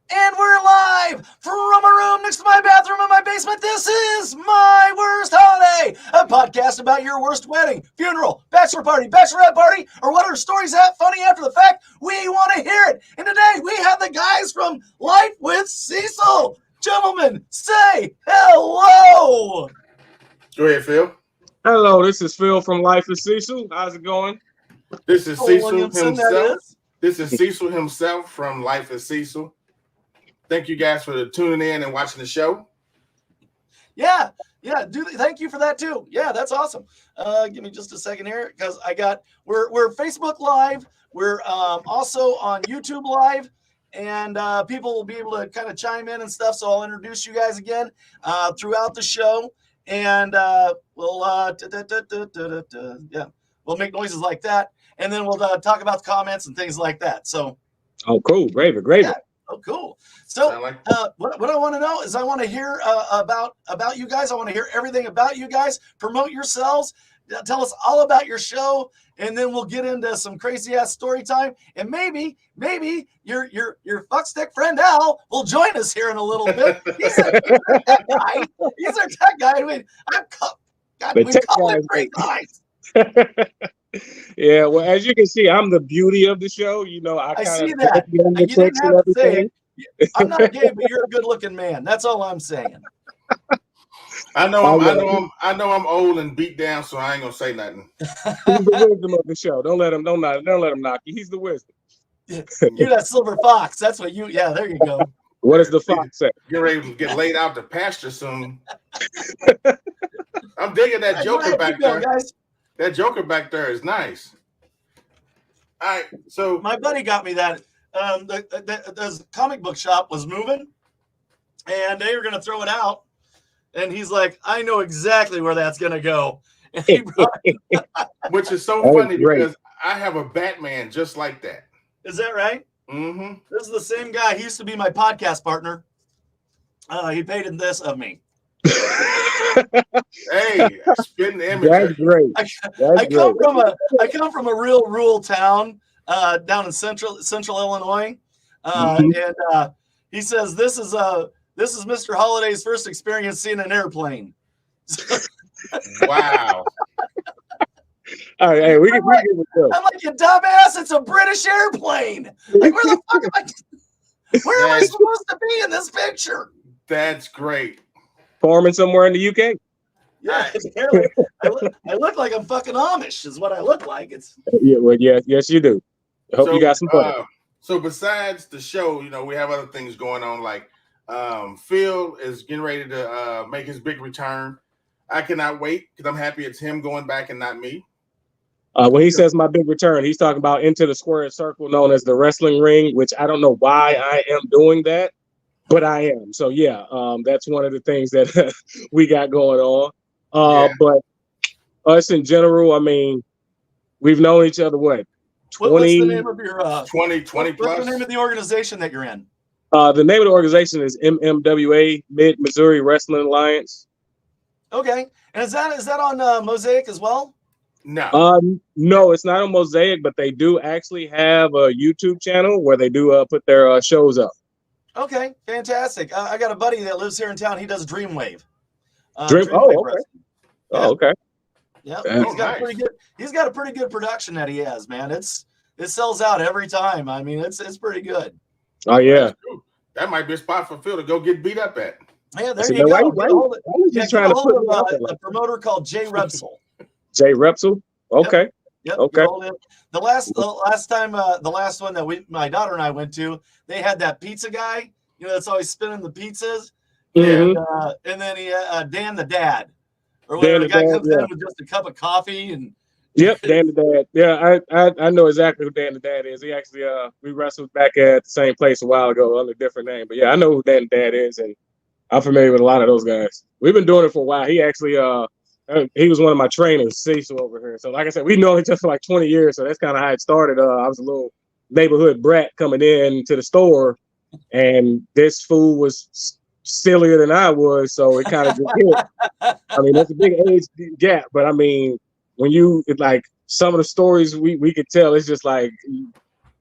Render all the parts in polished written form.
And we're live from a room next to my bathroom in my basement. This is My Worst Holiday, a podcast about your worst wedding, funeral, bachelor party, bachelorette party, or what are stories that funny after the fact. We want to hear it. And today we have the guys from Life with Cecil. Gentlemen, say hello. Go ahead, Phil. Hello, this is Phil from Life with Cecil. How's it going? This is Phil Cecil Williamson, himself. that is. This is Cecil himself from Life with Cecil. Thank you guys for tuning in and watching the show. Yeah. Thank you for that too. Yeah, that's awesome. Give me just a second here because we're Facebook Live. We're also on YouTube Live, and people will be able to kind of chime in and stuff. So I'll introduce you guys again throughout the show, and we'll make noises like that, and then we'll talk about the comments and things like that. So, oh, cool, great. Yeah. Oh, cool. So what I want to know is I want to hear about you guys. I want to hear everything about you guys. Promote yourselves. Tell us all about your show, and then we'll get into some crazy ass story time. And maybe your fuckstick friend Al will join us here in a little bit. He's a tech guy. He's our tech guy. I mean, we call him great guys. Yeah, well, as you can see, I'm the beauty of the show. You know, I see that. You didn't have to say it. I'm not gay, but you're a good-looking man. That's all I'm saying. I know I'm old and beat down, so I ain't gonna say nothing. He's the wisdom of the show. Don't let him knock you. He's the wisdom. You're that silver fox. That's what you. Yeah, there you go. What does the fox say? Get ready to get laid out to pasture soon. I'm digging that Joker back there. Guys. That Joker back there is nice. All right, so my buddy got me that. The comic book shop was moving, and they were going to throw it out. And he's like, "I know exactly where that's going to go." And he which is so funny because I have a Batman just like that. Is that right? Mm-hmm. This is the same guy. He used to be my podcast partner. He painted this of me. Hey, spin the image. That's great. I come from a real rural town down in central Illinois, and he says this is Mr. Holiday's first experience seeing an airplane. Wow. All right, hey, I'm like, you dumbass! It's a British airplane. Like, where the fuck am I? Where am I supposed to be in this picture? That's great. Farming somewhere in the UK. Yeah, apparently. I look like I'm fucking Amish, is what I look like. It's yes, you do. I hope you got some fun. So besides the show, you know, we have other things going on. Like Phil is getting ready to make his big return. I cannot wait because I'm happy it's him going back and not me. When he says my big return, he's talking about into the square circle known as the wrestling ring, which I don't know why I am doing that, but I am. So yeah, that's one of the things that we got going on. But us in general, I mean, we've known each other what? 20, what's the name of your 20 plus? What's the name of the organization that you're in? The name of the organization is MMWA, Mid Missouri Wrestling Alliance. Okay, and is that on Mosaic as well? No. No, it's not on Mosaic, but they do actually have a YouTube channel where they do put their shows up. Okay, fantastic. I got a buddy that lives here in town. He does Dreamwave. Okay. Oh, okay. Yeah, he's got a pretty good production that he has, man. It sells out every time. I mean, it's pretty good. Oh yeah. That might be a spot for Phil to go get beat up at. Yeah, there you go. Why you trying to put a promoter called Jay Repsol. Jay Repsol? Okay. Yep. Okay. The last time, the last one that my daughter and I went to, they had that pizza guy, you know, that's always spinning the pizzas. Mm-hmm. And then he Dan the Dad, or whatever. The guy comes in with just a cup of coffee and. Yep, Dan the Dad. Yeah, I know exactly who Dan the Dad is. He actually we wrestled back at the same place a while ago under a different name. But yeah, I know who Dan the Dad is, and I'm familiar with a lot of those guys. We've been doing it for a while. He actually he was one of my trainers, Cecil, over here. So like I said, we know each other for like 20 years. So that's kind of how it started. I was a little neighborhood brat coming in to the store, and this fool was sillier than I was, so it kind of just hit. I mean, that's a big age gap, but I mean, when you like some of the stories we could tell, it's just like.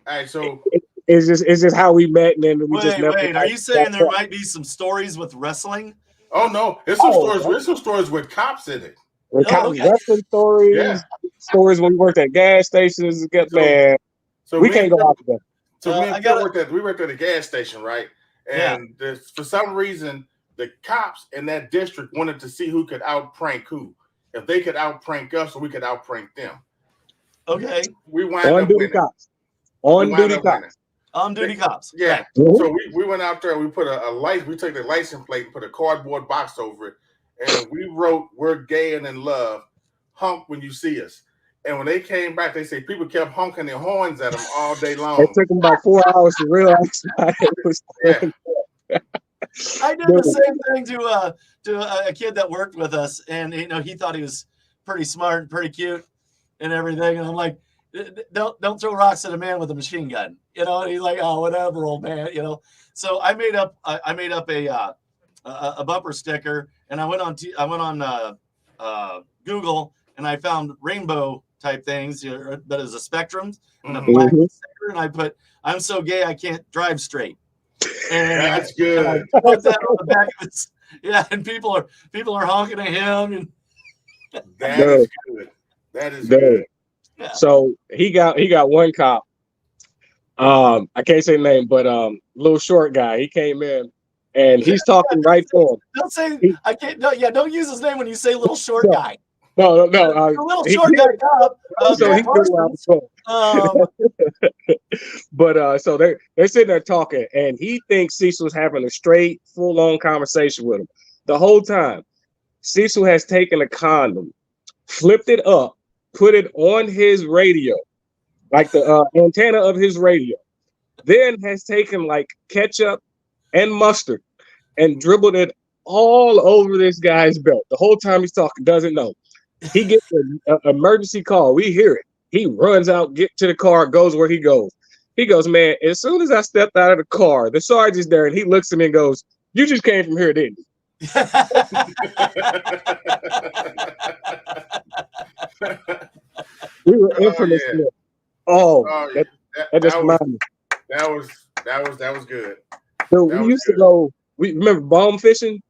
All right, so it's just how we met, and then we just never. Wait. Are you saying there might be some stories with wrestling? Oh no, there's some stories. There's some stories with cops in it. With cops, wrestling stories, stories when we worked at gas stations. Man, so we can't go out together. So me and Phil worked at a gas station, right? And for some reason, the cops in that district wanted to see who could out prank who. If they could out prank us, or we could out prank them. Okay. We wind up winning. On duty cops. Yeah. Right. So we went out there and we put a light. We took the license plate and put a cardboard box over it, and we wrote "We're gay and in love. Honk when you see us." And when they came back, they say people kept honking their horns at them all day long. It took them about 4 hours to realize it was. I did the same thing to a kid that worked with us, and he thought he was pretty smart and pretty cute and everything, and I'm like, don't throw rocks at a man with a machine gun, And he's like, oh, whatever, old man, So I made up a bumper sticker, and I went on Google, and I found rainbow type things, that is a spectrum, and a black sticker, and I put, "I'm so gay I can't drive straight." And that's good. I put that on the back of it. Yeah, and people are honking at him, and that is good. That is good. Yeah. So he got one cop. I can't say the name, but little short guy. He came in and he's talking right to him. Don't say I can't. No, don't use his name when you say little short guy. No. The little short guy cop. So he knew where I was going. But so they're sitting there talking, and he thinks Cecil's having a straight, full-on conversation with him. The whole time, Cecil has taken a condom, flipped it up, put it on his radio, like the antenna of his radio, then has taken like ketchup and mustard and dribbled it all over this guy's belt. The whole time he's talking, doesn't know. He gets an emergency call. We hear it. He runs out, get to the car, goes where he goes. He goes, man, as soon as I stepped out of the car, the sergeant's there, and he looks at me and goes, "You just came from here, didn't you?" We were infamous. That just reminded me. That was good. So we used to go. We remember bomb fishing.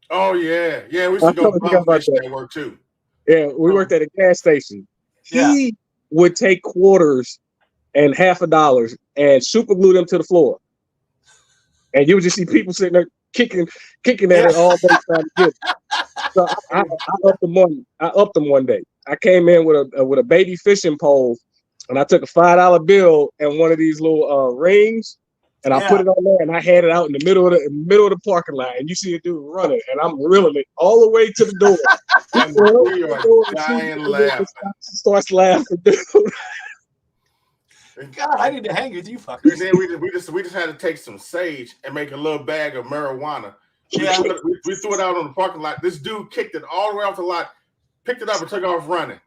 Oh yeah. We used to go bomb fishing at work too. Yeah, we worked at a gas station. He would take quarters and $50 and super glue them to the floor, and you would just see people sitting there kicking at it all day trying to get it. So I upped them one day. I came in with a baby fishing pole, and I took a $5 bill and one of these little rings, and I put it on there, and I had it out in the middle of the parking lot, and you see a dude running, and I'm reeling it all the way to the door. And we are dying laughing. Starts laughing, dude. God, I need to hang with you fuckers. And then we just had to take some sage and make a little bag of marijuana. We threw it out on the parking lot. This dude kicked it all the way off the lot, picked it up, and took off running.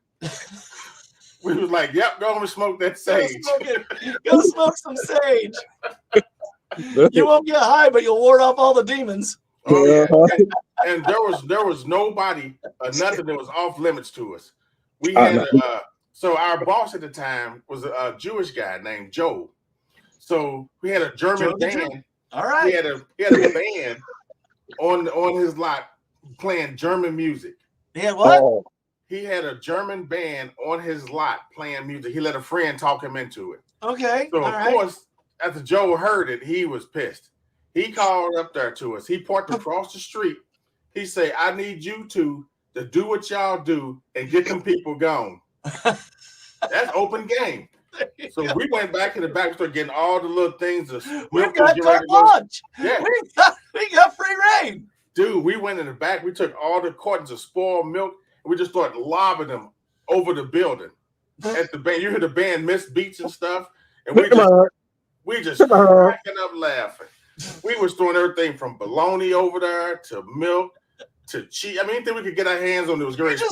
We was like, "Yep, go and smoke that sage. Go smoke some sage. You won't get high, but you'll ward off all the demons." Oh yeah. And there was nobody or nothing that was off limits to us. We had so our boss at the time was a Jewish guy named Joe. So we had a German band. All right. He had a band on his lot playing German music. Yeah, what? He had a German band on his lot playing music. He let a friend talk him into it. Okay. So of course, after Joe heard it, he was pissed. He called up there to us. He parked across the street. He said, "I need you two to do what y'all do and get them people gone." That's open game. So we went back in the back, started getting all the little things. We got carte lunch. Yeah, we got free reign. Dude, we went in the back. We took all the cartons of spoiled milk, and we just started lobbing them over the building. At the band, you hear the band miss beats and stuff, and we just cracking up laughing. We was throwing everything from bologna over there to milk to cheese. I mean, anything we could get our hands on that was great. You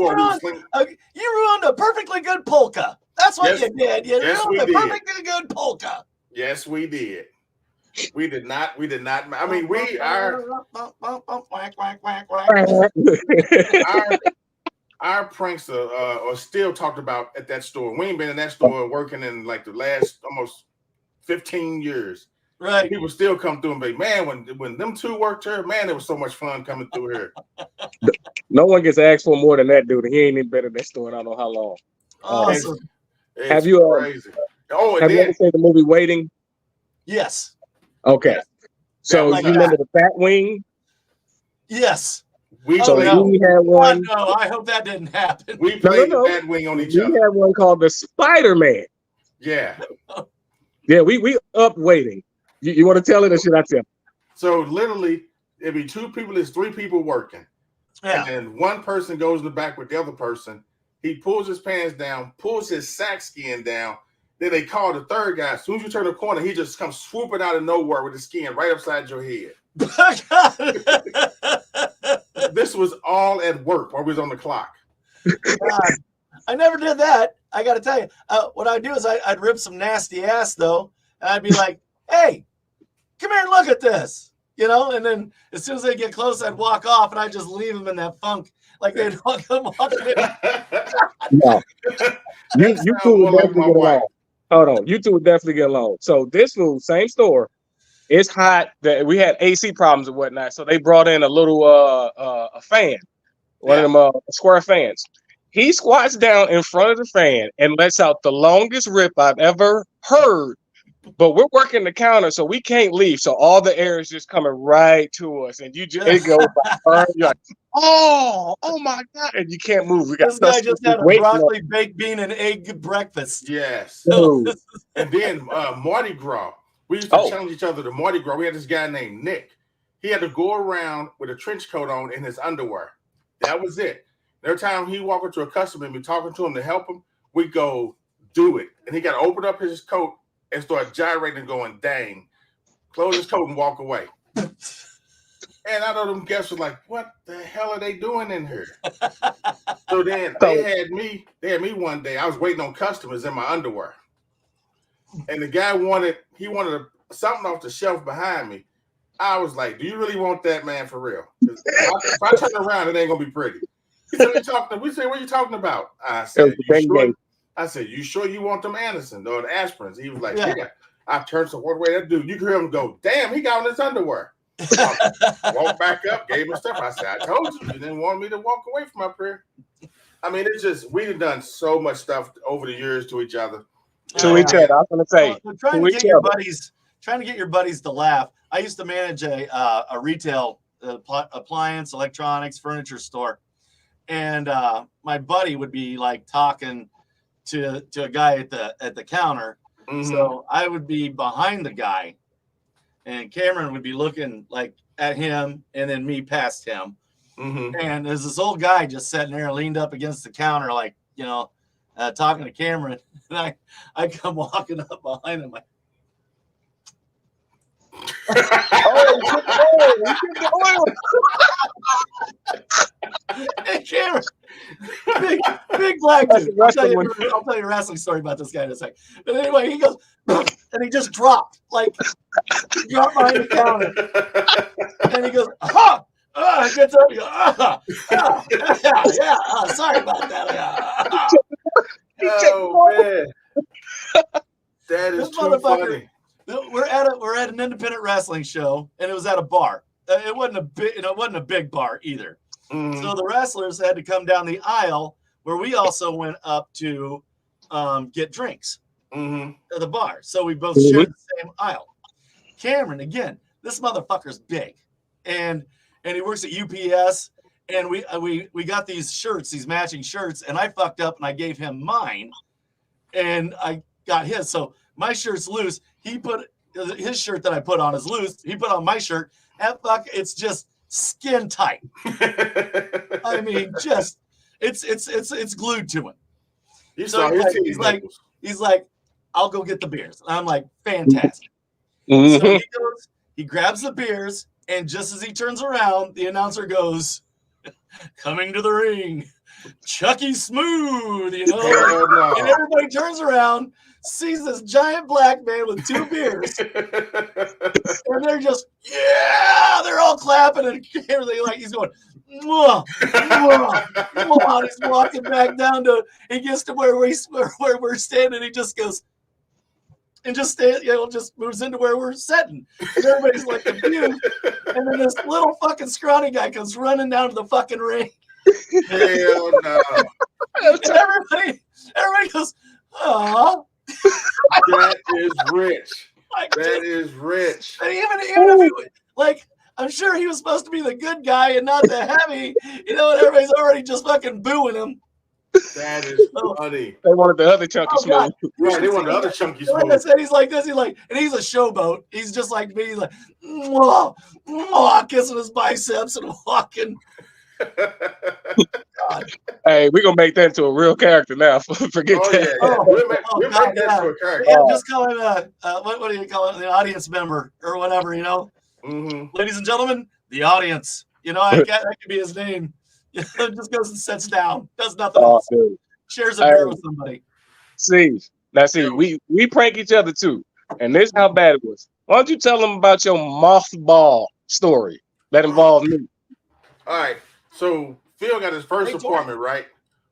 ruined a perfectly good polka. That's what you did. You ruined a perfectly good polka. Yes, we did. We did not. I mean, our pranks are still talked about at that store. We ain't been in that store working in like the last almost 15 years. Right. People still come through and be, man, when them two worked here, man, it was so much fun coming through here. No one gets asked for more than that dude. He ain't even been in that store in I don't know how long. Awesome. It's have you crazy. Oh, and have you ever seen the movie Waiting? Yes. Okay. Yes. So Like you remember the Fat Wing? Yes. We had one. Oh, no, I hope that didn't happen. We played the Fat Wing on each other. We had one called the Spider-Man. Yeah. Yeah, we up Waiting. You want to tell it or should I tell? So literally, it'd be two people, there's three people working. Yeah. And one person goes in the back with the other person. He pulls his pants down, pulls his sack skin down. Then they call the third guy. As soon as you turn the corner, he just comes swooping out of nowhere with his skin right upside your head. This was all at work while we was on the clock. God, I never did that. I got to tell you, what I'd do is I'd rip some nasty ass though, and I'd be like, "Hey, come here and look at this," you know. And then as soon as they get close, I'd walk off, and I'd just leave them in that funk, like they'd come walking in. No, you two would definitely get along. Hold on, you two would definitely get along. So this food, same store. It's hot. That we had AC problems and whatnot, so they brought in a little a fan, one of them square fans. He squats down in front of the fan and lets out the longest rip I've ever heard. But we're working the counter, so we can't leave. So all the air is just coming right to us, and you just it goes by. You're like, oh my God, and you can't move. We got this guy just had a broccoli, baked bean, and egg breakfast. Yes. So, and then Mardi Gras. We used to challenge each other to Mardi Gras. We had this guy named Nick. He had to go around with a trench coat on in his underwear. That was it. Every time he walked into a customer and be talking to him to help him, we go do it. And he got to open up his coat and start gyrating and going, dang. Close his coat and walk away. And I know them guests were like, what the hell are they doing in here? So then they had me one day. I was waiting on customers in my underwear. And the guy wanted something off the shelf behind me. I was like, do you really want that, man, for real? If I turn around, it ain't going to be pretty. He said, we said, what are you talking about? I said, you sure you want them Anderson or the aspirins? He was like, yeah. I turned to what way that dude. You could hear him go, damn, he got on his underwear. Walked back up, gave him stuff. I said, I told you didn't want me to walk away from up here. I mean, it's just, we've done so much stuff over the years to each other. To each other, I was going to say. Trying to get your buddies to laugh. I used to manage a retail appliance, electronics, furniture store. And my buddy would be like talking to a guy at the counter. Mm-hmm. So I would be behind the guy, and Cameron would be looking like at him, and then me past him. Mm-hmm. And there's this old guy just sitting there, leaned up against the counter, like talking to Cameron. And I come walking up behind him, like, Hey, Cameron, big black dude. I'll tell you a wrestling story about this guy in a second. But anyway, he goes, and he just dropped, he dropped behind the counter, and he goes, he gets up, he goes, sorry about that. Oh man, that is too funny. We're at an independent wrestling show, and it was at a bar. It wasn't a big bar either. Mm-hmm. So the wrestlers had to come down the aisle where we also went up to get drinks at the bar. So we both shared the same aisle. Cameron, again, this motherfucker's big, and he works at UPS. And we got these shirts, these matching shirts, and I fucked up and I gave him mine, and I got his. So my shirt's loose. He put his shirt that I put on is loose. He put on my shirt. And fuck, it's just skin tight. I mean, just it's glued to him. He's like, I'll go get the beers. And I'm like, fantastic. Mm-hmm. So he grabs the beers, and just as he turns around, the announcer goes, coming to the ring, Chucky Smooth, and everybody turns around, sees this giant black man with two beers, and they're just, they're all clapping and everything, like he's going, mwah, mwah, mwah. And he's walking back down he gets to where we're standing, he just goes, and just just moves into where we're sitting. And everybody's like confused. And then this little fucking scrawny guy comes running down to the fucking ring. Hell no. And everybody goes, oh. That is rich. That is rich. And even if he, like, I'm sure he was supposed to be the good guy and not the heavy, and everybody's already just fucking booing him. That is funny. They wanted the other chunky smooth. Right, they wanted the other chunky smooth. Like I said, he's like this. He's like, and he's a showboat. He's just like me. He's like, mwah, mwah, kissing his biceps and walking. God. Hey, we're gonna make that into a real character now. Forget that. Yeah. We'll make that into a character. Yeah, just call him what do you call it? The audience member or whatever, Mm-hmm. Ladies and gentlemen, the audience. That could be his name. Just goes and sits down, does nothing else. Dude. Shares a beer with somebody. See, we prank each other too, and this is how bad it was. Why don't you tell them about your mothball story that involved me? All right, so Phil got his first apartment, right?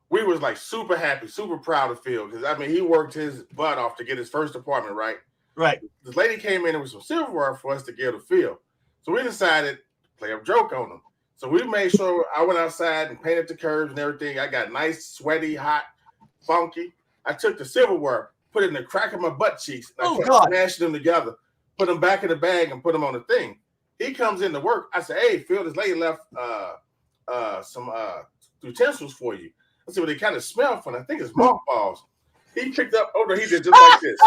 We was like super happy, super proud of Phil because he worked his butt off to get his first apartment, right? Right. This lady came in with some silverware for us to give to Phil, so we decided to play a joke on him. So we made sure I went outside and painted the curves and everything. I got nice, sweaty, hot, funky. I took the silverware, put it in the crack of my butt cheeks. And I kept smashing them together, put them back in the bag and put them on the thing. He comes into work. I said, hey, Phil, this lady left some utensils for you. I said, well, they kind of smell funny. I think it's mothballs. He picked up, he did just like this.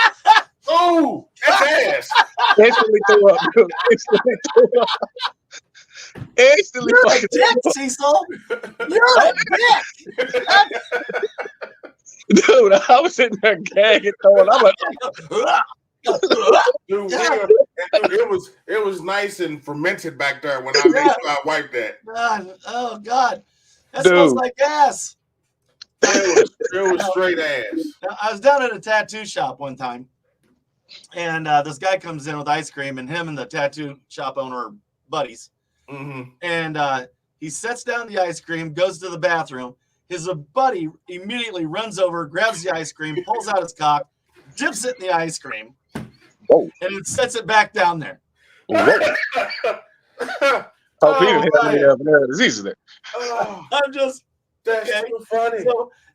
Oh, that's ass. Instantly threw up. Instantly You're a dick, Cecil. You're a dick. Dude, I was sitting there gagging, throwing. I'm like, dude, it was nice and fermented back there when I made sure I wiped that. Oh God, that smells like ass. It was straight ass. I was down at a tattoo shop one time, and this guy comes in with ice cream, and him and the tattoo shop owner are buddies. Mm-hmm. And he sets down the ice cream, goes to the bathroom. His buddy immediately runs over, grabs the ice cream, pulls out his cock, dips it in the ice cream, and it sets it back down there. I'm just that's so funny.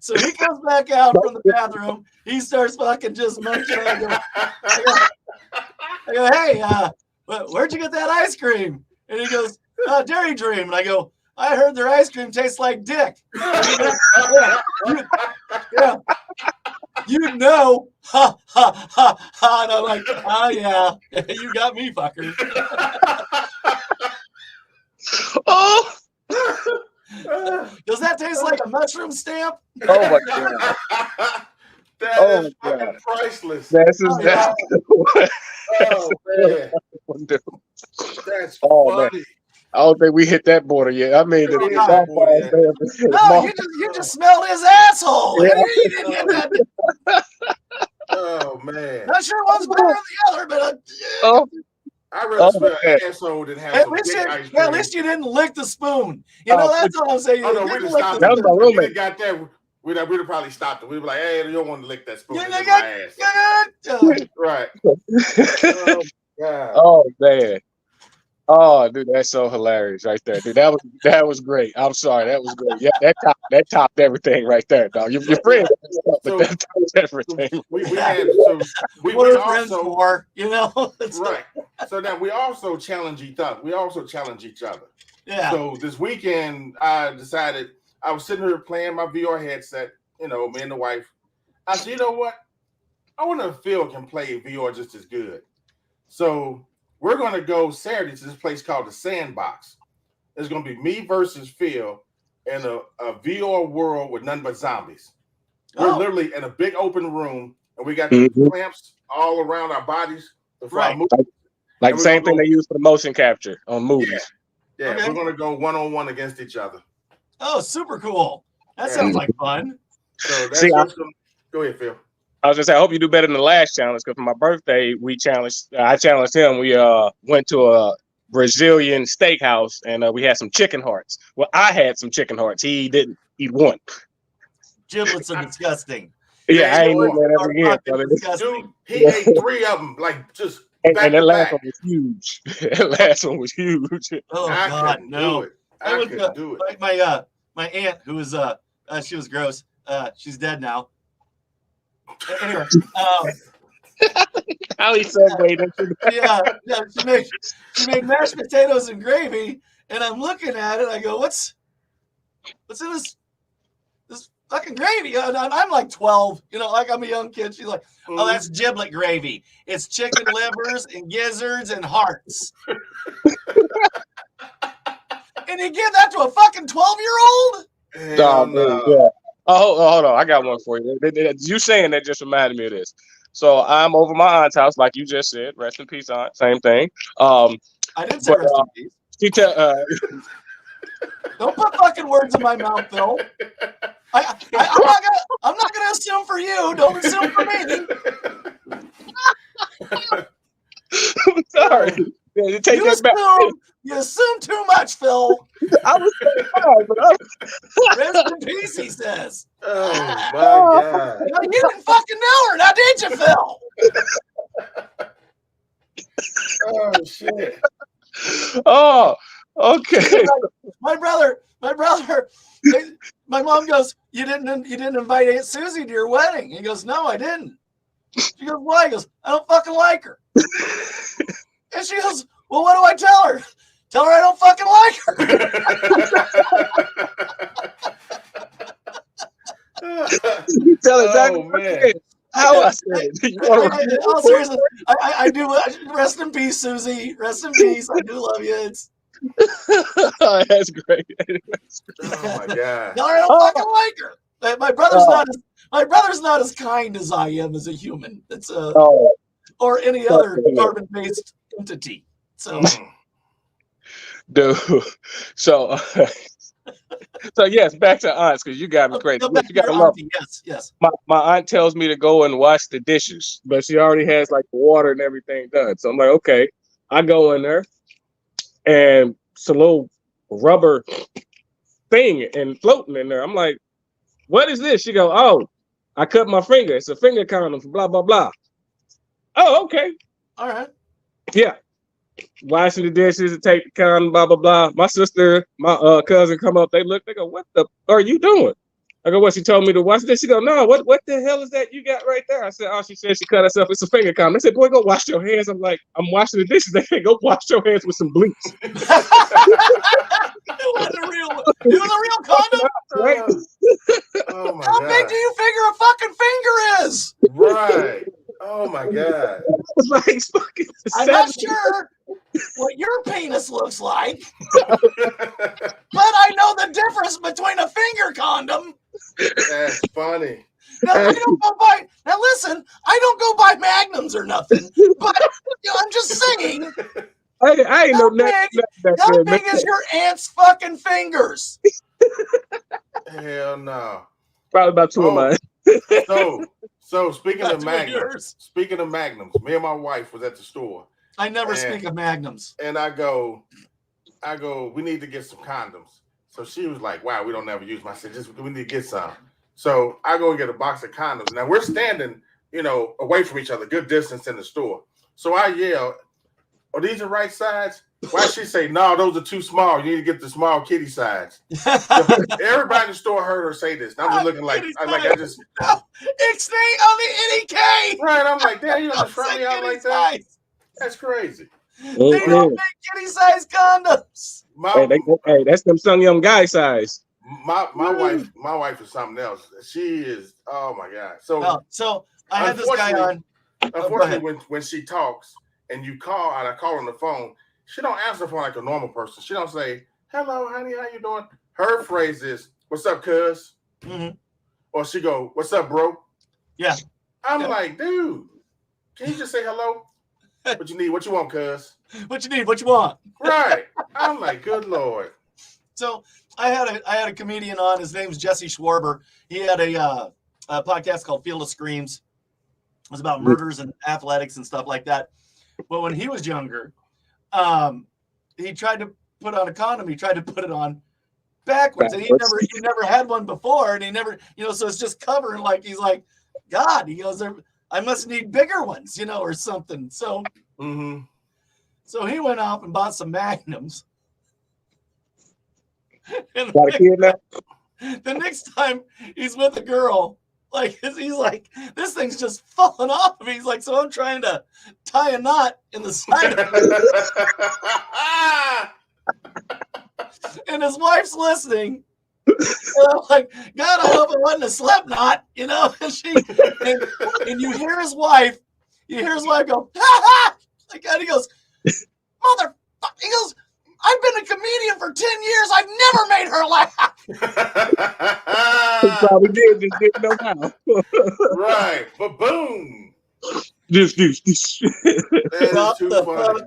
So he comes back out from the bathroom. He starts fucking just munching. I go, hey, where'd you get that ice cream? And he goes, Dairy Dream. And I go, I heard their ice cream tastes like dick. You know. Ha, ha, ha, ha. And I'm like, oh, yeah. You got me, fucker. Oh. Does that taste like a mushroom stamp? Oh, my God. That is fucking priceless. That's man. That's funny. Man. I don't think we hit that border yet. I mean, you just smelled his asshole. Yeah. Oh man! Not sure one's better than the other, but I rather smell asshole than have some dick ice cream. At least you didn't lick the spoon. That's all I'm saying. Oh no, we'd have stopped. That was my roommate. Got that. We'd have probably stopped it. We'd be like, "Hey, you don't want to lick that spoon in my ass." Right. Oh God. Oh man. Oh, dude, that's so hilarious right there, dude. That was great. I'm sorry, that was great. Yeah, that topped everything right there, dog. Your friend, but that topped everything. We friends for, right. So now we also challenge each other. Yeah. So this weekend, I decided I was sitting here playing my VR headset. Me and the wife. I said, you know what? I wonder if Phil can play VR just as good. So we're going to go Saturday to this place called the Sandbox. It's going to be me versus Phil in a VR world with none but zombies. We're literally in a big open room, and we got clamps all around our bodies. Right. Like the same thing they use for the motion capture on movies. Yeah. Okay. We're going to go one-on-one against each other. Oh, super cool. That sounds like fun. So that's go ahead, Phil. I was gonna say, I hope you do better than the last challenge, because for my birthday, I challenged him. We went to a Brazilian steakhouse, and we had some chicken hearts. Well, I had some chicken hearts. He didn't eat one. Giblets are disgusting. Yeah, I ain't eating that ever again, brother. Dude, he ate 3 of them, like just back And that to last back. one was huge. That last one was huge. Oh I God, couldn't no! do it. I couldn't do it. My aunt, who was she was gross. She's dead now. Anyway, How he segued into that. yeah, she made mashed potatoes and gravy, and I'm looking at it. I go, what's in this fucking gravy? And I'm like 12, like I'm a young kid. She's like, oh, that's giblet gravy. It's chicken livers and gizzards and hearts. And you give that to a fucking 12-year-old? Yeah. Oh, hold on. I got one for you. You saying that just reminded me of this. So I'm over my aunt's house, like you just said. Rest in peace, aunt. Same thing. I didn't say rest in peace. She Don't put fucking words in my mouth, Phil. I'm not gonna assume for you. Don't assume for me. I'm sorry. You assume too much, Phil. I was saying fine, but rest in peace, he says. Oh my God! You didn't fucking know her, now did you, Phil? Oh shit! Oh, okay. My brother. My mom goes, you didn't invite Aunt Susie to your wedding. He goes, no, I didn't. She goes, why? He goes, I don't fucking like her. And she goes, well, what do I tell her? Tell her I don't fucking like her. You tell exactly what you said. How I said it. All seriousness, I do. Rest in peace, Susie. Rest in peace. I do love you. That's great. Oh my God! Tell her I don't fucking like her. My brother's not as kind as I am as a human. It's or any other carbon-based entity. So, dude. So yes, back to aunts because you got me crazy. You got to love. Yes. My aunt tells me to go and wash the dishes, but she already has like the water and everything done. So I'm like, okay. I go in there, and it's a little rubber thing and floating in there. I'm like, what is this? She go, oh, I cut my finger. It's a finger condom for blah blah blah. Oh, okay. All right. Yeah. Washing the dishes and take the condom, blah blah blah. My sister, my cousin come up. They look. They go, "What the are you doing?" I go, "What?" She told me to wash this. She go, "No, what the hell is that you got right there?" I said, "Oh," she said she cut herself. It's a finger condom. They said, "Boy, go wash your hands." I'm like, "I'm washing the dishes." They said, "Go wash your hands with some bleach." It was a real condom. Right? Oh my How God! big do you figure a fucking finger is? Right. Oh my God! It's like fucking. I'm not sure what your penis looks like, but I know the difference between a finger condom. That's funny. Now, listen, I don't go by magnums or nothing, but I'm just saying. I ain't know nothing. How big is your aunt's fucking fingers? Hell no. Probably about 2 of mine. So speaking of magnums, me and my wife was at the store. I never speak of magnums. And I go, we need to get some condoms. So she was like, wow, we don't ever use them. I said, we need to get some. So I go and get a box of condoms. Now we're standing, away from each other, good distance in the store. So I yell, are these the right size? Why she say, no, those are too small. You need to get the small kitty size. So everybody in the store heard her say this. I'm just looking like, ixnay on the NEK. Right, I'm like, damn, you don't front me out like that? That's crazy. They don't make kitty size condoms. Hey, that's them some young guy size. My wife is something else. She is, oh my God. So I had this guy on. Unfortunately, when she talks and you call and I call on the phone, she don't answer the phone like a normal person. She don't say, hello, honey, how you doing? Her phrase is, what's up, cuz? Mm-hmm. Or she go, what's up, bro? Yeah. I'm like, dude, can you just say hello? What you need? What you want, cuz? What you need? What you want? Right. I'm like, good Lord. So I had a comedian on. His name's Jesse Schwarber. He had a podcast called Field of Screams. It was about murders and athletics and stuff like that. But when he was younger, he tried to put on a condom. He tried to put it on backwards. And he never had one before. And he never, so it's just covering like he's like God, he goes, I must need bigger ones, or something. So, so he went off and bought some Magnums. And Got a kid now? the next time he's with a girl, he's like, this thing's just falling off of me. He's like, so I'm trying to tie a knot in the side of it. And his wife's listening. And I'm like, God, I hope it wasn't a slip knot, and and you hear his wife go, ha ha! And he goes, motherfucker, he goes, I've been a comedian for 10 years. I've never made her laugh. He probably did, just didn't know how. Right, but boom. Just That is too funny.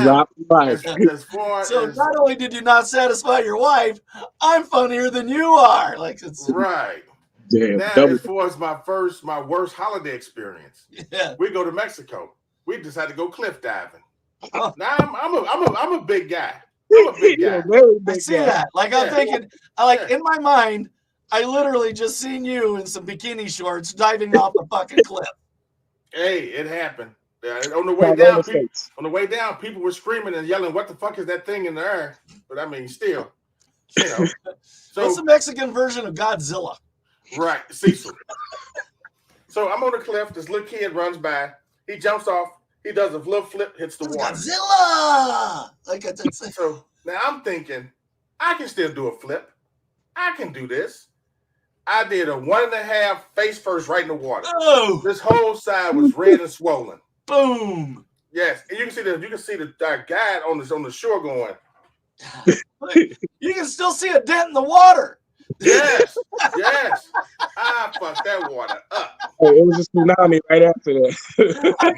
Drop the mic. So not only did you not satisfy your wife, I'm funnier than you are. Right. Damn, now, as far as my worst holiday experience, we go to Mexico. We decided to go cliff diving. Now I'm a big guy. I'm a big guy. I see that. I'm thinking, in my mind, I literally just seen you in some bikini shorts diving off the fucking cliff. Hey, it happened. On the way down, people were screaming and yelling, "What the fuck is that thing in the air?" But I mean, still, So what's the Mexican version of Godzilla? Right, Cecil. So I'm on the cliff. This little kid runs by. He jumps off. He does a little flip, hits the water. Godzilla! So now I'm thinking, I can still do a flip. I can do this. I did a 1.5 face first right in the water. Oh! This whole side was red and swollen. Boom! Yes, and you can see the guide on the shore going. You can still see a dent in the water. Yes. I fucked that water up. It was a tsunami right after that.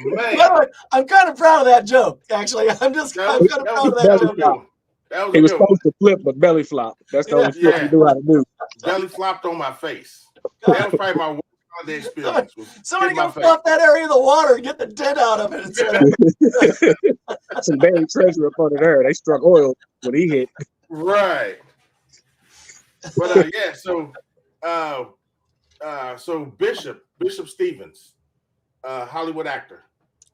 Man. By the way, I'm kind of proud of that joke. Actually, I'm kind of proud of that joke. He was supposed to flip, but belly flop. That's the only flip he knew how to do. Belly flopped on my face. That was probably my worst holiday experience. Somebody go flop that area of the water and get the dent out of it. Some buried treasure up under there. They struck oil when he hit. Right. But so Bishop Stevens, Hollywood actor.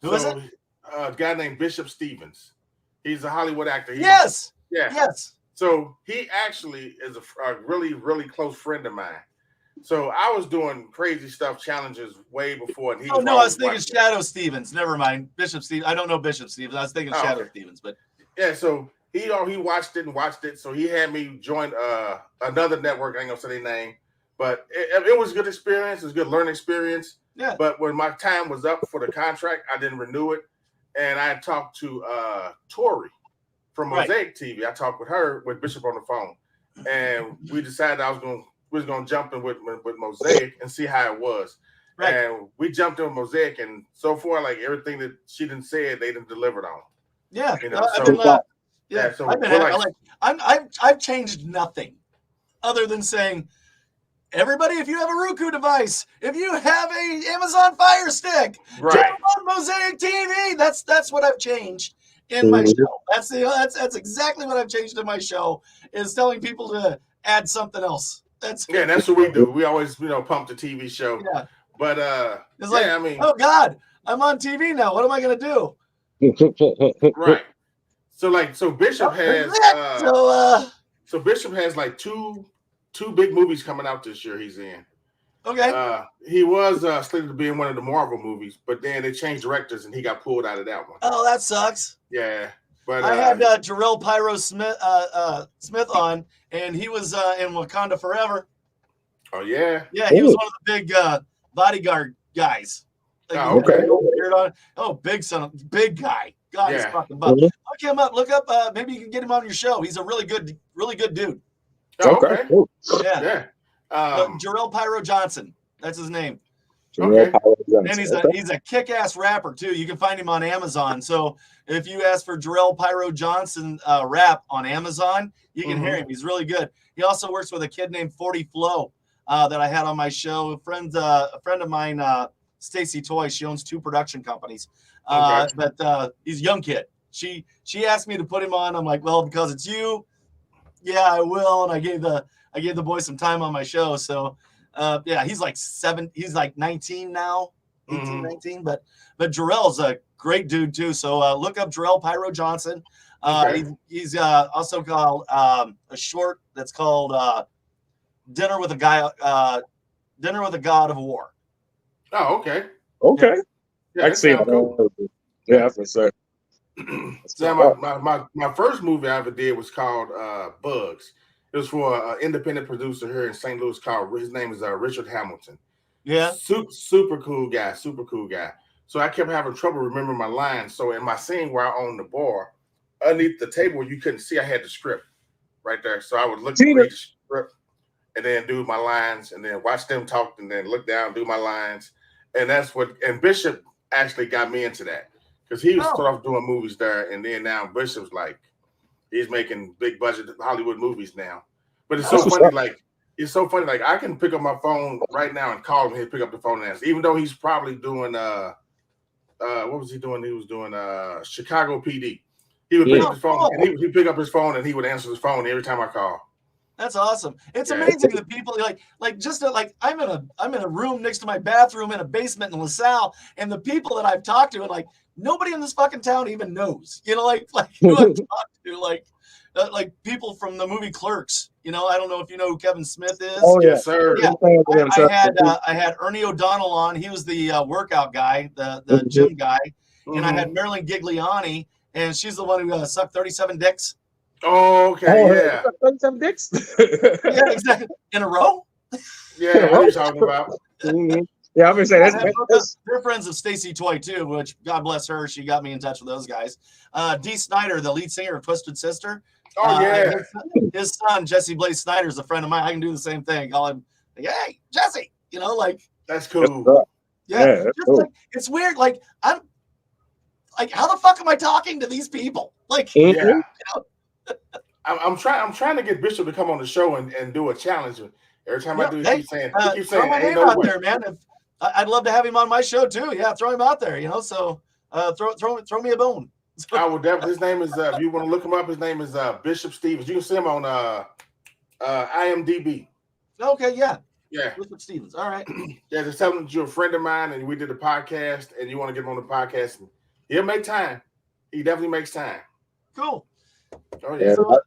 Who is it? A guy named Bishop Stevens. He's a Hollywood actor. Yes. So he actually is a really, really close friend of mine. So I was doing crazy stuff, challenges way before. And I was thinking Shadow Stevens. Never mind. Bishop Stevens. I don't know Bishop Stevens. I was thinking Shadow Stevens, but yeah. So he watched it. So he had me join another network. I ain't gonna say their name, but it was a good experience. It was a good learning experience. Yeah. But when my time was up for the contract, I didn't renew it. And I talked to Tori from Mosaic TV. I talked with Bishop on the phone, and we decided we was gonna jump in with Mosaic and see how it was. Right. And we jumped in with Mosaic, and so far, like everything that she didn't say, they didn't delivered on. Yeah, I've changed nothing other than saying, everybody, if you have a Roku device, if you have a Amazon Fire Stick, jump on Mosaic TV. That's what I've changed in my show. That's exactly what I've changed in my show, is telling people to add something else. That's what we do. We always pump the TV show. Yeah. But it's like, I mean, oh God, I'm on TV now. What am I gonna do? Right. So Bishop has so Bishop has like two big movies coming out this year he's in. Okay. He was slated to be in one of the Marvel movies, but then they changed directors and he got pulled out of that one. Oh, that sucks. Yeah. But I had Jarrell Pyro Smith on, and he was in Wakanda Forever. Oh yeah. Yeah, he was one of the big bodyguard guys. Okay. Big guy. God, he's fucking buff. Look him up. Look up. Maybe you can get him on your show. He's a really good dude. Okay. Yeah. Jarrell Pyro Johnson. That's his name. Okay. And he's a kick-ass rapper too. You can find him on Amazon. So if you ask for Jarrell Pyro Johnson rap on Amazon, you can hear him. He's really good. He also works with a kid named 40 Flow that I had on my show. A friend of mine, Stacy Toy. She owns 2 production companies. But he's a young kid. She asked me to put him on. I'm like, well, because it's you, yeah, I will. And I gave the boys some time on my show. So Yeah, he's like 19 now, 18, 19. But Jarrell's a great dude too. So look up Jarrell Pyro Johnson. Okay. He's also called a short that's called Dinner with a God of War. Oh, okay. Okay. Yeah, I that see sounds cool. Yeah, for sure. Now, my first movie I ever did was called Bugs. It was for an independent producer here in St. Louis called, his name is Richard Hamilton. Yeah. Super cool guy. So I kept having trouble remembering my lines. So in my scene where I owned the bar, underneath the table, you couldn't see I had the script right there. So I would read the script and then do my lines and then watch them talk and then look down, do my lines. And Bishop actually got me into that because he was started off doing movies there. And then now Bishop's like, he's making big budget Hollywood movies now. But it's so funny, it's so funny. Like I can pick up my phone right now and call him. He'll pick up the phone and answer, even though he's probably doing what was he doing? He was doing Chicago PD. He would pick up his phone and he'd pick up his phone and he would answer his phone every time I call. That's awesome. It's amazing that people I'm in a room next to my bathroom in a basement in LaSalle, and the people that I've talked to, and like nobody in this fucking town even knows. You know, like who I've talked to, like people from the movie Clerks. You know, I don't know if you know who Kevin Smith is. Oh yes, sir. Yeah, I had Ernie O'Donnell on. He was the workout guy, the gym guy, and I had Marilyn Gigliani, and she's the one who sucked 37 dicks. Oh, okay, yeah. 37 dicks. Yeah, exactly. In a row. Yeah, what are you talking about? Yeah, I'm gonna say that's they're friends of Stacey Toy too, which God bless her, she got me in touch with those guys. Dee Snider, the lead singer of Twisted Sister. Oh yeah. His son Jesse Blaze Snyder is a friend of mine. I can do the same thing. Call him, hey Jesse. You know, like that's cool. Yeah, cool. It's weird. Like I'm like, how the fuck am I talking to these people? Like, you know? I'm trying to get Bishop to come on the show and do a challenge. Every time I do, he keeps saying, throw my name out there, man. I'd love to have him on my show too. Yeah, throw him out there. You know, so throw me a bone. I would definitely. His name is. If you want to look him up, his name is Bishop Stevens. You can see him on IMDb. Okay, yeah. Bishop Stevens. All right. Yeah, just tell him that you're a friend of mine and we did a podcast and you want to get him on the podcast. And he'll make time. He definitely makes time. Cool. Oh yeah. So,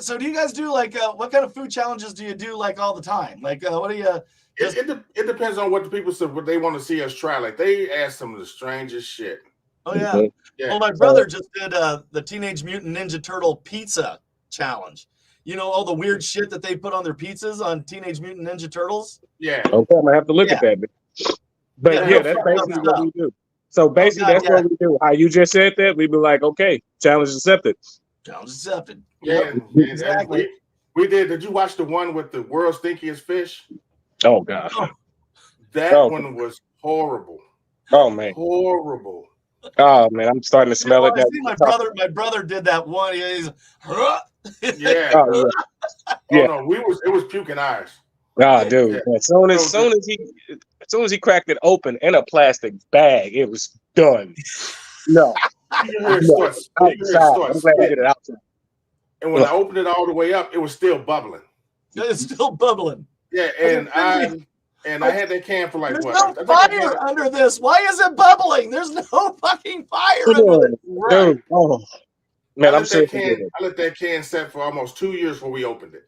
so do you guys do what kind of food challenges do you do like all the time? Like what do you? It depends on what the people said, what they want to see us try. Like they ask some of the strangest shit. Oh yeah. Well, my brother just did the Teenage Mutant Ninja Turtle pizza challenge. You know all the weird shit that they put on their pizzas on Teenage Mutant Ninja Turtles. Yeah. Okay, I'm gonna have to look at that. But that's basically what we do. So basically, that's what we do. How you just said that, we'd be like, okay, challenge accepted. Challenge accepted. Yeah, exactly. We did. Did you watch the one with the world's stinkiest fish? Oh God, that one was horrible. Oh man, horrible. Oh man, I'm starting to smell it. I see my brother did that one. He's yeah. Oh no, it was puking eyes. Oh, dude. Yeah. As soon as he cracked it open in a plastic bag, it was done. No. You hear it start. I'm glad I did it outside. And when I opened it all the way up, it was still bubbling. It's still bubbling. Yeah, and I had that can for there's no fire under this. Why is it bubbling? There's no fucking fire under it. Right. Dude. Oh. Man, I let that can set for almost 2 years before we opened it.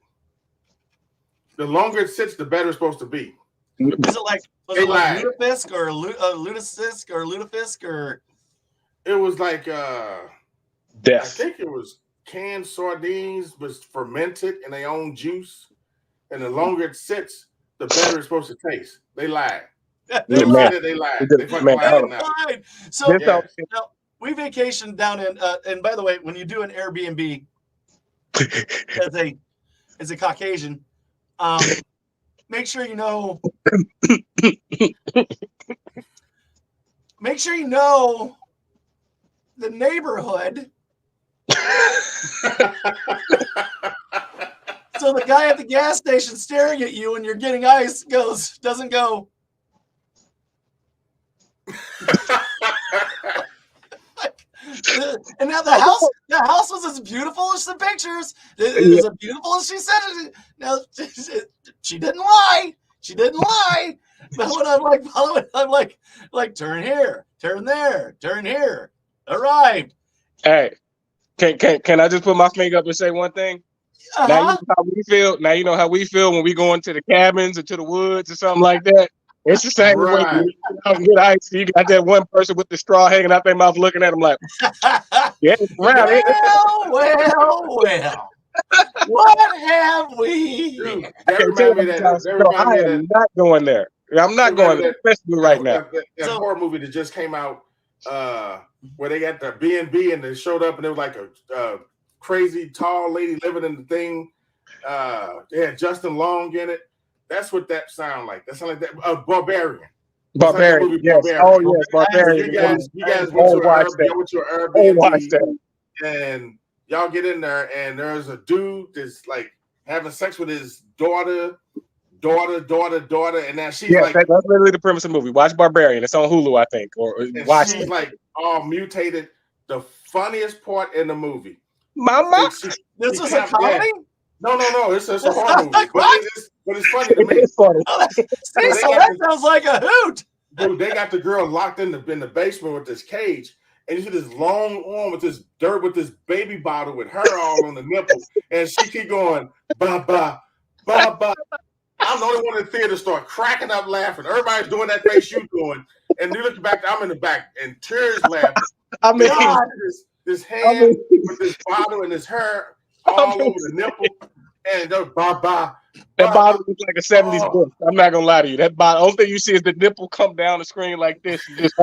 The longer it sits, the better it's supposed to be. Was it like lutefisk or lutefisk or? It was like death. I think it was canned sardines, but fermented in their own juice. And the longer it sits, the better it's supposed to taste. They lied. They lied. They fucking lied now. So we vacationed down in and by the way, when you do an Airbnb as a Caucasian, make sure you know the neighborhood. So the guy at the gas station staring at you when you're getting ice doesn't go. And now the house was as beautiful as the pictures. It was as beautiful as she said. Now she didn't lie. She didn't lie. But when I'm like following, I'm like turn here, turn there, turn here. Arrived. Hey, can I just put my finger up and say one thing? Now you know how we feel. Now you know how we feel when we go into the cabins or to the woods or something like that. It's the same way. Get ice. You got that one person with the straw hanging out their mouth, looking at them like, yeah, well. What have we? Dude, I am not going there. I'm not going there, especially right now. That horror movie that just came out, where they got the B&B and they showed up and it was like a crazy tall lady living in the thing. They had Justin Long in it. That's what that sound like. That sound like that. Barbarian. Barbarian. Yes. Barbarian. Oh yes, Barbarian. You guys went to an Airbnb and y'all get in there and there's a dude that's like having sex with his daughter, and now she's like, that's literally the premise of the movie. Watch Barbarian. It's on Hulu, I think, or watch. She's like all mutated. The funniest part in the movie. Mama, this was a comedy. No, it's a horror movie. But it's funny to me. It's funny. Cecil, that sounds like a hoot. Dude, they got the girl locked in the basement with this cage, and you see this long arm with this baby bottle with her all on the nipples, and she keep going ba ba ba ba. I'm the only one in the theater start cracking up laughing. Everybody's doing that face you doing, and you look back. I'm in the back and tears laughing. I mean, God, this hand with this bottle and this hair all over the nipple, and ba. That bottle looks like a 70s book. I'm not gonna lie to you. That bottle, only thing you see is the nipple come down the screen like this. You just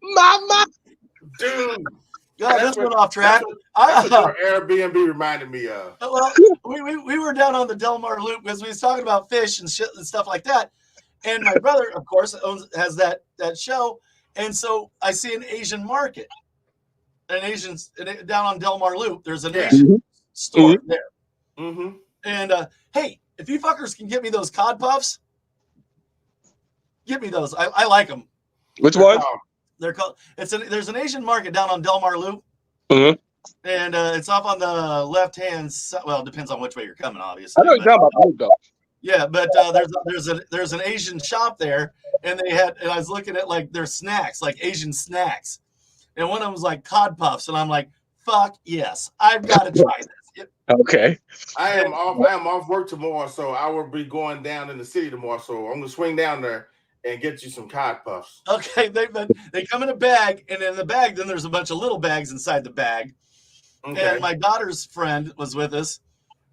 Mama, dude. God, this went off track. That's what Airbnb reminded me of. Well, we were down on the Del Mar Loop because we was talking about fish and shit and stuff like that. And my brother, of course, has that show. And so I see an Asian market. Down on Del Mar Loop, there's an Asian store there. Mm-hmm. And hey, if you fuckers can get me those cod puffs, get me those. I like them. Which one? They're called. There's an Asian market down on Del Mar Loop, and it's off on the left hand side. Well, it depends on which way you're coming, obviously. I know you're talking about Loop though. Yeah, but there's an Asian shop there, and I was looking at like their snacks, like Asian snacks. And one of them was like cod puffs, and I'm like, "Fuck yes, I've got to try this." Okay. I am off work tomorrow, so I will be going down in the city tomorrow. So I'm gonna swing down there and get you some cod puffs. Okay, they come in a bag, and in the bag, then there's a bunch of little bags inside the bag. Okay. And my daughter's friend was with us,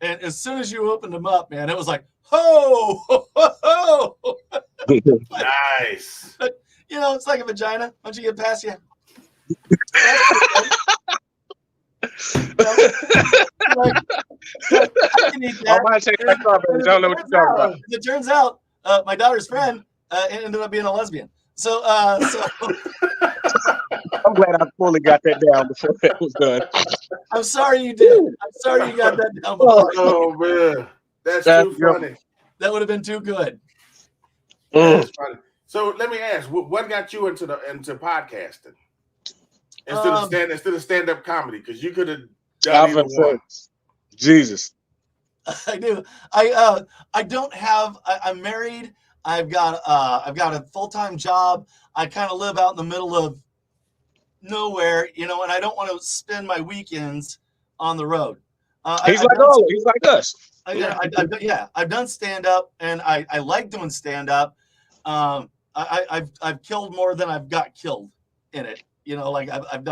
and as soon as you opened them up, man, it was like, ho, ho, ho, ho. Nice. But, it's like a vagina. Once you get past you. I can eat that. I don't know what you're talking about. It turns out my daughter's friend ended up being a lesbian. So I'm glad I fully got that down before that was done. I'm sorry you did. I'm sorry you got that down before. Oh man, that's too funny. That would have been too good. That's funny. So let me ask, what got you into podcasting instead of stand-up comedy? Because you could have done either one. Jesus. I do. I don't have. I'm married. I've got a full-time job. I kind of live out in the middle of nowhere, and I don't want to spend my weekends on the road. He's like us. I've done stand-up, and I like doing stand-up. I've killed more than I've got killed in it. I've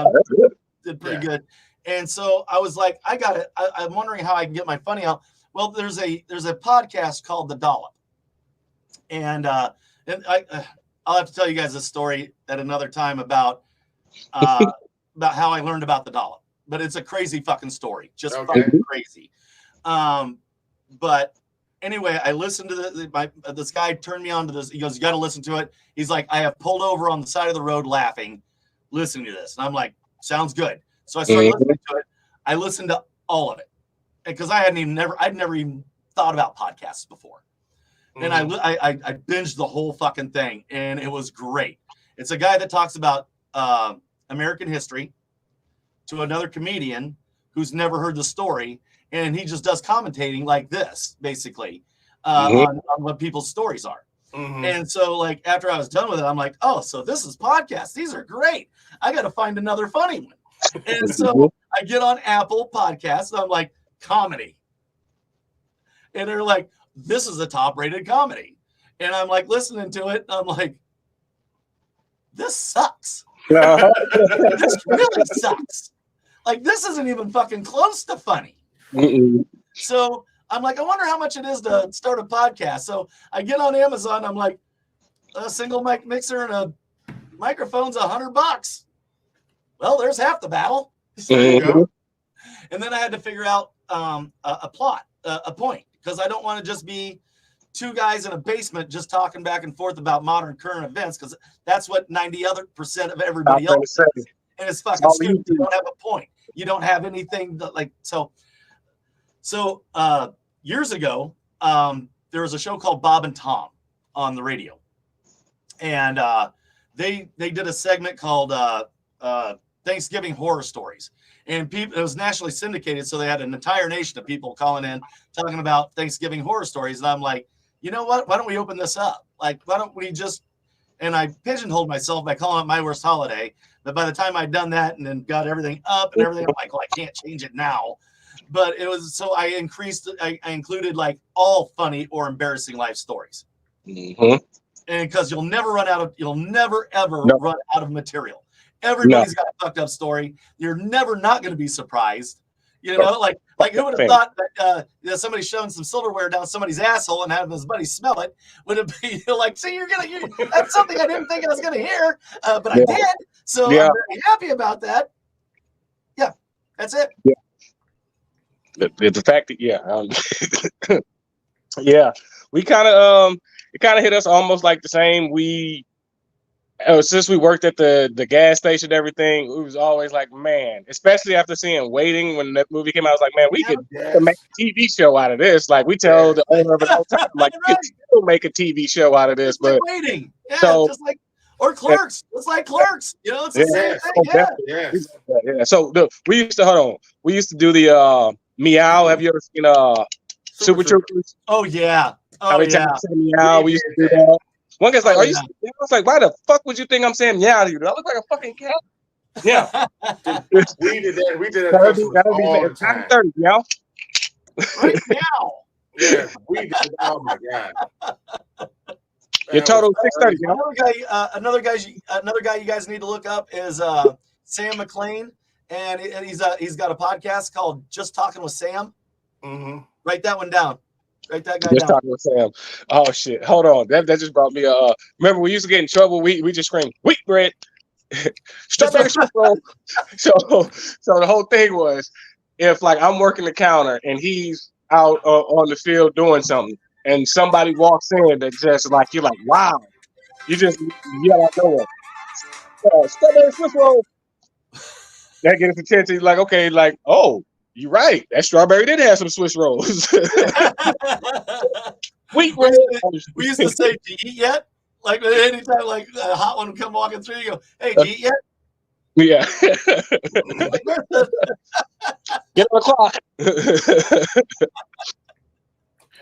did pretty good. And so I was like, I'm wondering how I can get my funny out. Well, there's a podcast called The Dollop. And I'll have to tell you guys a story at another time about how I learned about The Dollop. But it's a crazy fucking story. Just fucking crazy. But anyway, I listened to this guy turned me on to this. He goes, "You got to listen to it." He's like, "I have pulled over on the side of the road laughing, listening to this." And I'm like, "Sounds good." So I started listening to it. I listened to all of it because I'd never even thought about podcasts before. And I binged the whole fucking thing, and it was great. It's a guy that talks about American history to another comedian who's never heard the story, and he just does commentating like this, basically, on what people's stories are. And so, like, after I was done with it, I'm like, oh, so this is podcasts. These are great. I got to find another funny one. And so I get on Apple Podcasts, and I'm like, comedy. And they're like, this is a top-rated comedy. And I'm like listening to it, and I'm like, this sucks. This really sucks. Like, this isn't even fucking close to funny. So I'm like, I wonder how much it is to start a podcast. So I get on Amazon. I'm like, a single mic mixer and a microphone's $100. Well, there's half the battle. And then I had to figure out a plot, a point, because I don't want to just be two guys in a basement just talking back and forth about modern current events, because that's what 90% of everybody else says. And it's fucking stupid. You don't have a point. You don't have anything that, like, so years ago, there was a show called Bob and Tom on the radio. And they did a segment called Thanksgiving Horror Stories. And people, it was nationally syndicated, so they had an entire nation of people calling in, talking about Thanksgiving horror stories. And I'm like, you know what? Why don't we open this up? Like, why don't we just, and I pigeonholed myself by calling it My Worst Holiday. But by the time I'd done that and then got everything up and everything, I'm like, well, I can't change it now. But it was, so I included like all funny or embarrassing life stories. And because you'll never ever run out of material. Everybody's got a fucked up story. You're never not going to be surprised. You know, like who would have thought that somebody showing some silverware down somebody's asshole and having his buddy smell it would have been like, see, that's something I didn't think I was going to hear, but I did. So I'm very happy about that. Yeah, that's it. Yeah. The fact that we kind of it kind of hit us almost like the same. Since we worked at the gas station and everything, it was always like, man, especially after seeing Waiting when that movie came out, I was like, man, we could make a TV show out of this. Like, we tell the owner of it all the time, like, we could still make a TV show out of this. But like Waiting, just like, or Clerks. It's like Clerks. You know, it's the same thing. Yeah. So we used to do the Meow. Have you ever seen Super Troopers? Oh yeah. Meow. We used to do that. One guy's like, "Are you?" I was like, "Why the fuck would you think I'm saying meow to you? Do I look like a fucking cat?" Yeah, we did that. We did that all the time. 30, meow. Right now. Yeah, we did. Oh my god. Your total 630. Another guy you guys need to look up is Sam McLean, and he's got a podcast called Just Talking with Sam. Write that one down. Write that guy down. Talking with Sam. Oh shit! Hold on. That just brought me remember we used to get in trouble. We just screamed wheat bread, strawberry roll. So the whole thing was, if like I'm working the counter and he's out on the field doing something, and somebody walks in that just like, you're like, wow, you just yell out nowhere, strawberry Swiss roll. That gets his attention. He's like, okay, like, oh. You're right. That strawberry did have some Swiss rolls. We used to say, "Do you eat yet?" Like anytime, like a hot one would come walking through, you go, "Hey, do you eat yet?" Yeah. Get on the clock.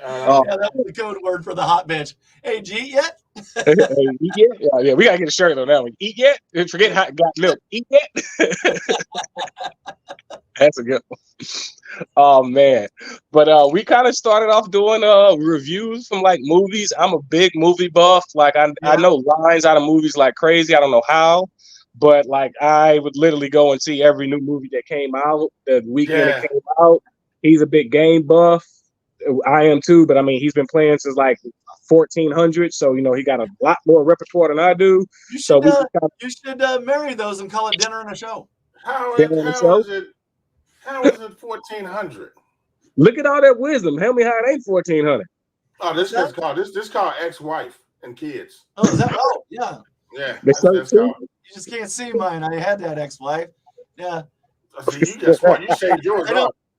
Yeah, that was the code word for the hot bitch. Hey, do you eat yet? Eat yet? Yeah, we gotta get a shirt on that one. Eat yet? Forget hot got milk. Eat yet? That's a good one. Oh man. But we kind of started off doing reviews from like movies. I'm a big movie buff. Like I know lines out of movies like crazy. I don't know how, but like I would literally go and see every new movie that came out the weekend it came out. He's a big game buff. I am too, but I mean he's been playing since like 1400, so you know he got a lot more repertoire than I do. You should marry those and call it dinner and a show. How is it 1400? Look at all that wisdom. Tell me how it ain't 1400. Oh, this is called ex-wife and kids. Oh, is that? Oh, yeah. Yeah. You just can't see mine. I had that ex-wife. Yeah. So you saved yours.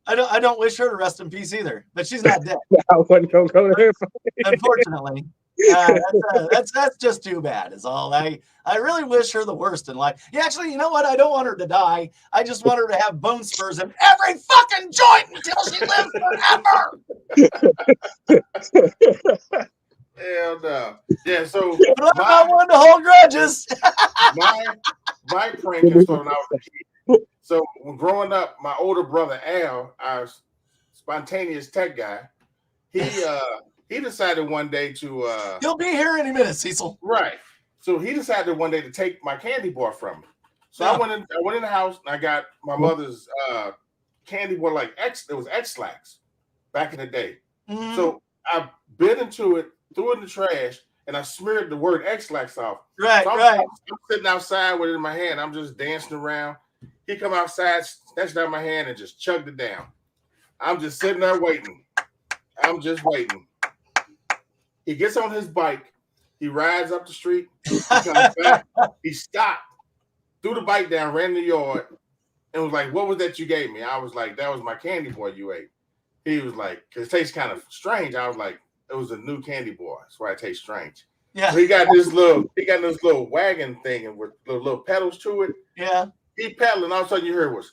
I don't wish her to rest in peace either, but she's not dead. I wasn't gonna go there. Unfortunately. That's just too bad. Is all. I really wish her the worst in life. Yeah, actually, you know what? I don't want her to die. I just want her to have bone spurs in every fucking joint until she lives forever. Hell no. Yeah, so but I'm not one to hold grudges. my pranking started when I was a kid. So when growing up, my older brother Al, our spontaneous tech guy, he decided one day to He'll be here any minute, Cecil. Right. So he decided one day to take my candy bar from me. So I went in the house and I got my mother's candy bar, like it was X-Lax back in the day. Mm-hmm. So I bit into it, threw it in the trash, and I smeared the word X-Lax off. Right, so I'm sitting outside with it in my hand. I'm just dancing around. He come outside, snatched out my hand, and just chugged it down. I'm just sitting there waiting. I'm just waiting. He gets on his bike. He rides up the street. He comes back. He stopped, threw the bike down, ran in the yard, and was like, "What was that you gave me?" I was like, "That was my candy bar you ate." He was like, "Cause it tastes kind of strange." I was like, "It was a new candy bar. That's why it tastes strange." Yeah. So he got this little wagon thing and with little pedals to it. Yeah. He pedaled, and all of a sudden you heard was.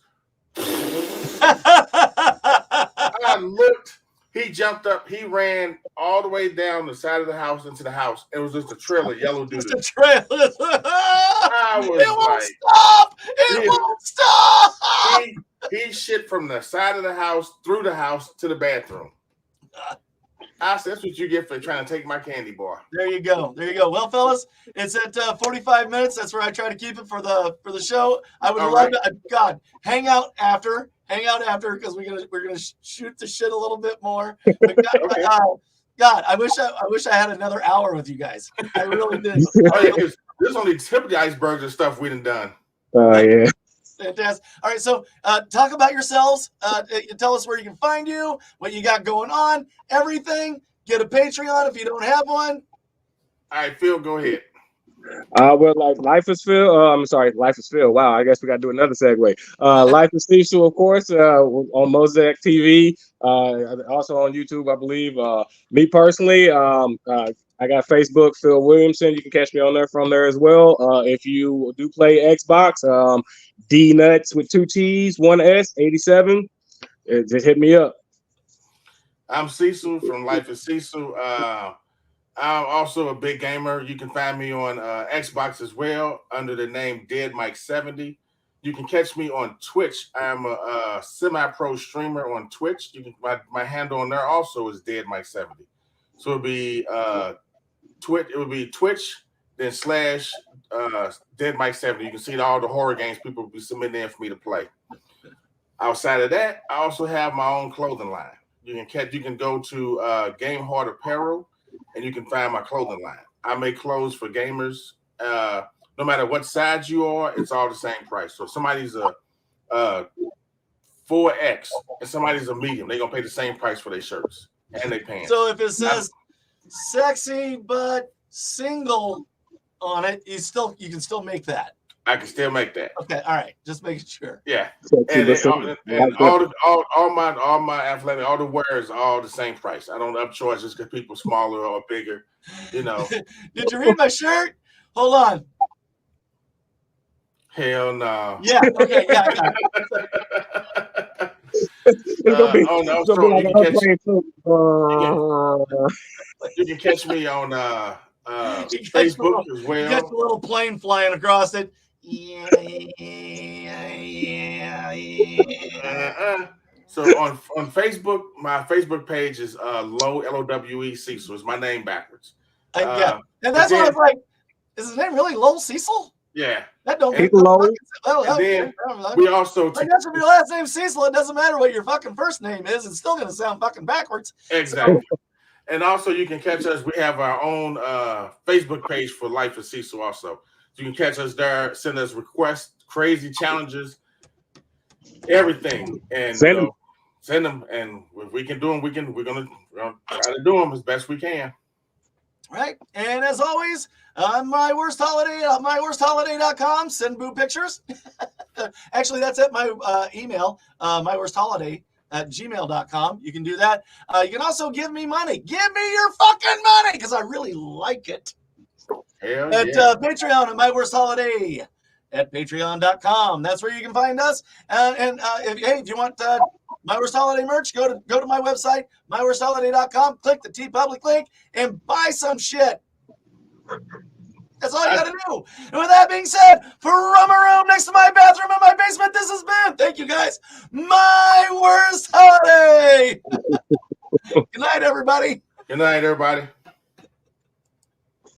I looked. He jumped up. He ran all the way down the side of the house into the house. It was just a trail of yellow doo-doo. Just a trail. I was It won't stop. He shit from the side of the house through the house to the bathroom. I said, "That's what you get for trying to take my candy bar." There you go. Well, fellas, it's at 45 minutes. That's where I try to keep it for the show. I would love to, hang out after because we're gonna shoot the shit a little bit more. But God, I wish I had another hour with you guys. I really did. There's only tip of the icebergs and stuff we done. Oh yeah. Fantastic. All right, so talk about yourselves. Tell us where you can find you, what you got going on, everything. Get a Patreon if you don't have one. All right, Phil, go ahead. Well, like Life is Phil. Life is Phil. Wow, I guess we got to do another segue. Life is Cecil, of course, on Mosaic TV. Also on YouTube, I believe. Me personally, I got Facebook, Phil Williamson. You can catch me on there from there as well. If you do play Xbox, D Nuts with 2 T's, 1 S, 87. Just hit me up. I'm Cecil from Life is Cecil. I'm also a big gamer. You can find me on Xbox as well under the name Dead Mike 70. You can catch me on Twitch. I'm a semi-pro streamer on Twitch. You can my handle on there also is Dead Mike 70. So it'll be Twitch, then / Dead Mike 70. You can see all the horror games people will be submitting in for me to play. Outside of that, I also have my own clothing line. You can go to Game Hard Apparel, and you can find my clothing line. I make clothes for gamers. No matter what size you are, it's all the same price. So if somebody's a 4X and somebody's a medium, they're gonna pay the same price for their shirts and their pants. So if it says sexy but single on it, you can still make that. I can still make that. Okay, all right, just making sure. Yeah, and all my athletic, all the wear is all the same price. I don't upcharge just because people smaller or bigger, you know. Did you read my shirt? Hold on. Hell no. Yeah. Okay. Yeah. You can catch me on Facebook as well. You got the little plane flying across it. So on Facebook, my Facebook page is Lowe, Lowe Cecil. It's my name backwards. Yeah, and that's what I was like. Is his name really Lowe Cecil? Yeah, that don't make Lowe. We also I guess if your last name's Cecil, it doesn't matter what your fucking first name is. It's still gonna sound fucking backwards. Exactly. So, and also you can catch us. We have our own Facebook page for Life of Cecil also. So you can catch us there, send us requests, crazy challenges, everything, and send them. And if we can do them, we're gonna try to do them as best we can. Right. And as always, my worst holiday, myworstholiday.com. Send boo pictures. Actually, that's at my email, myworstholiday gmail.com. You can do that. You can also give me money. Give me your fucking money because I really like it. Hell At yeah. Patreon at My Worst Holiday at patreon.com. That's where you can find us. If you want My Worst Holiday merch, go to my website, myworstholiday.com, click the TeePublic link, and buy some shit. That's all you got to do. And with that being said, from a room next to my bathroom in my basement, this has been, thank you guys, My Worst Holiday. Good night, everybody. Good night, everybody.